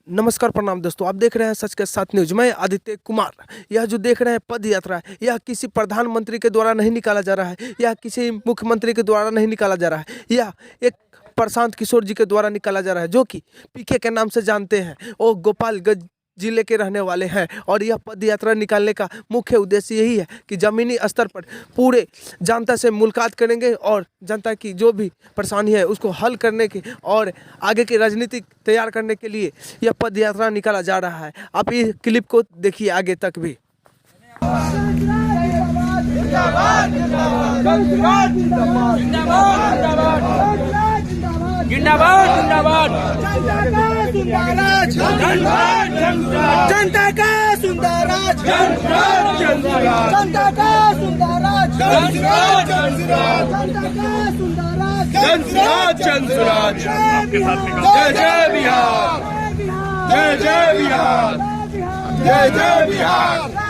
नमस्कार प्रणाम दोस्तों, आप देख रहे हैं सच के साथ न्यूज। मैं आदित्य कुमार। यह जो देख रहे हैं पद यात्रा है, यह किसी प्रधानमंत्री के द्वारा नहीं निकाला जा रहा है, यह किसी मुख्यमंत्री के द्वारा नहीं निकाला जा रहा है, यह एक प्रशांत किशोर जी के द्वारा निकाला जा रहा है, जो कि पीके के नाम से जानते हैं। वो गोपालगंज जिले के रहने वाले हैं और यह पद यात्रा निकालने का मुख्य उद्देश्य यही है कि ज़मीनी स्तर पर पूरे जनता से मुलाकात करेंगे और जनता की जो भी परेशानी है उसको हल करने के और आगे की राजनीति तैयार करने के लिए यह पद यात्रा निकाला जा रहा है। आप ये क्लिप को देखिए आगे तक भी। जिंदाबाद जिंदाबाद जनता का सुंदर राज, जनता का सुंदर राज, जनता का सुंदर राज, जय जय बिहार, जय जय बिहार, जय जय बिहार।